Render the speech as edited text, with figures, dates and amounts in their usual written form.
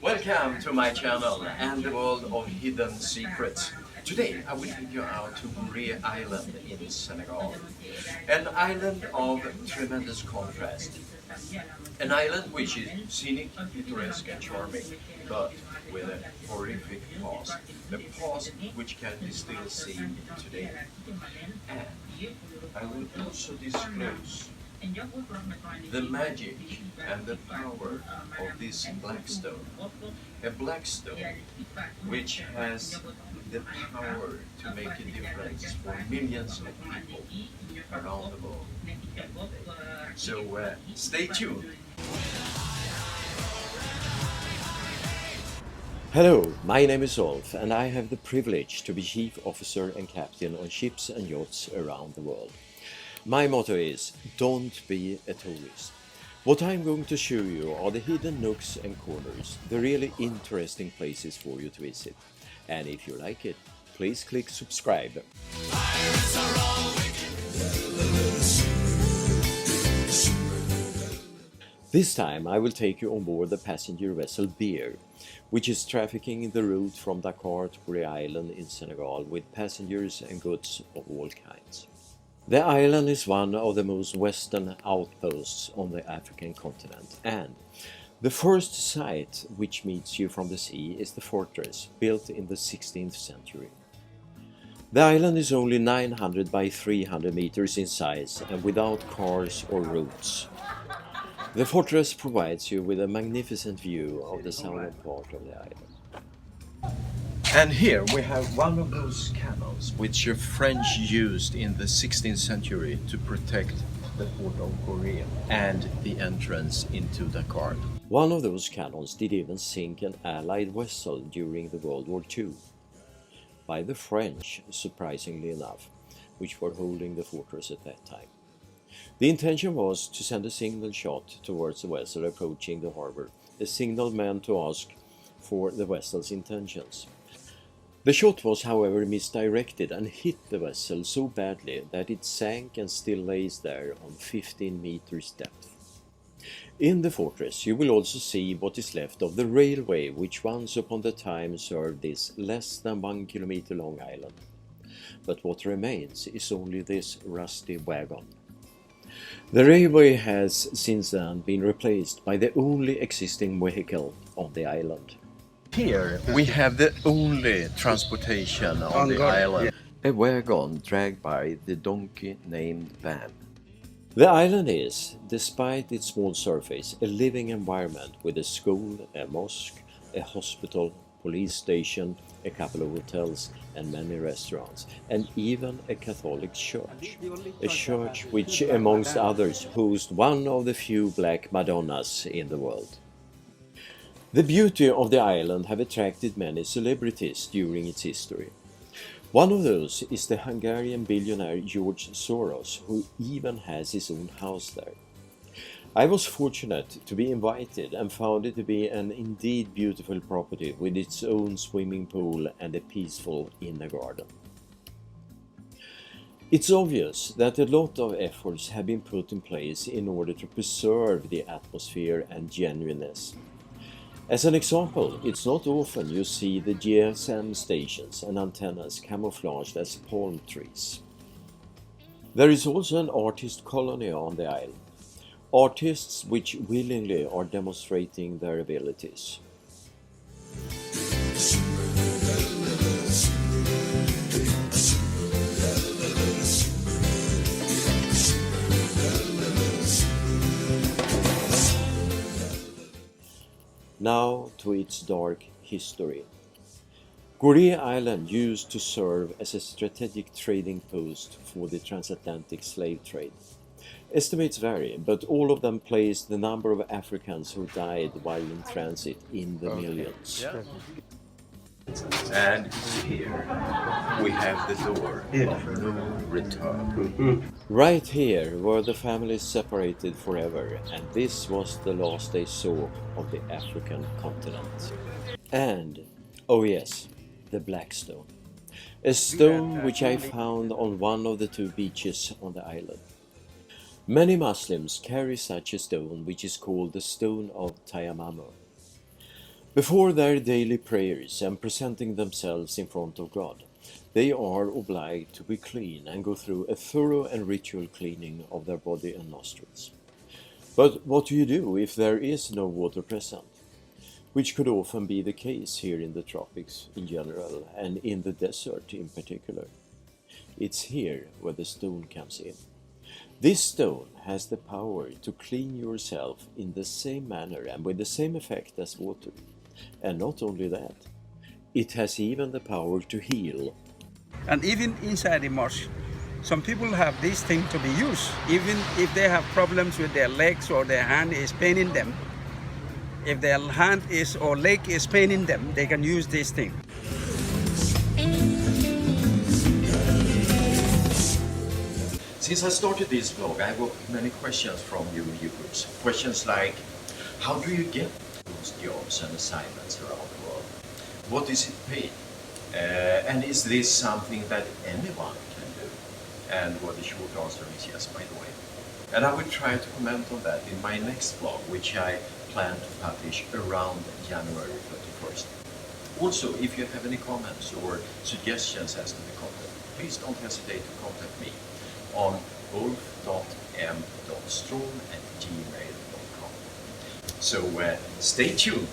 Welcome to my channel and the world of hidden secrets. Today I will take you out to Gorée Island in Senegal. An island of tremendous contrast. An island which is scenic, picturesque and charming, but with a horrific past. A past which can be still seen today. And I will also disclose the magic and the power of this black stone. A black stone which has the power to make a difference for millions of people around the world. So stay tuned. Hello, my name is Rolf and I have the privilege to be chief officer and captain on ships and yachts around the world. My motto is, don't be a tourist. What I'm going to show you are the hidden nooks and corners, the really interesting places for you to visit. And if you like it, please click subscribe. This time I will take you on board the passenger vessel Beer, which is trafficking the route from Dakar to Gorée Island in Senegal with passengers and goods of all kinds. The island is one of the most western outposts on the African continent, and the first sight which meets you from the sea is the fortress, built in the 16th century. The island is only 900 by 300 meters in size and without cars or roads. The fortress provides you with a magnificent view of the southern part of the island. And here we have one of those cannons which the French used in the 16th century to protect the port of Gorée and the entrance into Dakar. One of those cannons did even sink an Allied vessel during the World War II. By the French, surprisingly enough, which were holding the fortress at that time. The intention was to send a signal shot towards the vessel approaching the harbor, a signal meant to ask for the vessel's intentions. The shot was, however, misdirected and hit the vessel so badly that it sank and still lays there on 15 meters depth. In the fortress you will also see what is left of the railway which once upon a time served this less than 1 kilometer long island. But what remains is only this rusty wagon. The railway has since then been replaced by the only existing vehicle on the island. Here we have the only transportation on the island. A wagon dragged by the donkey named Van. The island is, despite its small surface, a living environment with a school, a mosque, a hospital, police station, a couple of hotels and many restaurants, and even a Catholic church. A church which, amongst others, hosts one of the few black Madonnas in the world. The beauty of the island have attracted many celebrities during its history. One of those is the Hungarian billionaire George Soros, who even has his own house there. I was fortunate to be invited and found it to be an indeed beautiful property with its own swimming pool and a peaceful inner garden. It's obvious that a lot of efforts have been put in place in order to preserve the atmosphere and genuineness. As an example, it's not often you see the GSM stations and antennas camouflaged as palm trees. There is also an artist colony on the island. Artists which willingly are demonstrating their abilities. Now to its dark history. Gorée Island used to serve as a strategic trading post for the transatlantic slave trade. Estimates vary, but all of them place the number of Africans who died while in transit in the millions. Yeah. And here we have the door of no return. Right here were the families separated forever, and this was the last they saw of the African continent. And, oh yes, the black stone. A stone which I found on one of the two beaches on the island. Many Muslims carry such a stone, which is called the stone of Tayammum. Before their daily prayers and presenting themselves in front of God, they are obliged to be clean and go through a thorough and ritual cleaning of their body and nostrils. But what do you do if there is no water present? Which could often be the case here in the tropics in general and in the desert in particular. It's here where the stone comes in. This stone has the power to clean yourself in the same manner and with the same effect as water. And not only that, it has even the power to heal. And even inside the mosque, some people have this thing to be used, even if they have problems with their legs or their hand is paining them. If their hand is or leg is paining them, they can use this thing. Since I started this vlog, I got many questions from you viewers. Questions like, how do you get those jobs and assignments around the world? What is it paid? And is this something that anyone can do? And well, the short answer is yes, by the way. And I will try to comment on that in my next vlog, which I plan to publish around January 31st. Also, if you have any comments or suggestions as to the content, please don't hesitate to contact me on ulf.m.strom@gmail.com. So stay tuned.